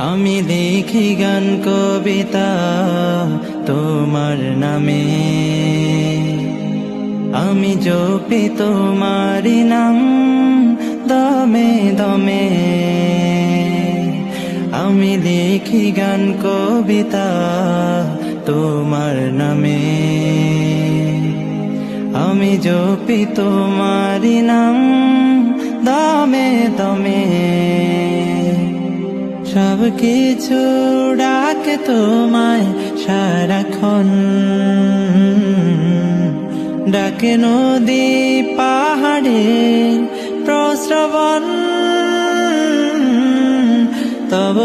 আমি লিখি গান কবিতা তোমার নামে, আমি জপি তোমারি নাম দমে দমে। আমি লিখি গান কবিতা তোমার নামে, আমি জপি তোমারি নাম দমে দমে। সব কিছু ডাকে তোমায় সারাক্ষণ, ডাকে নদী পাহাড়ে প্রস্রবণ তব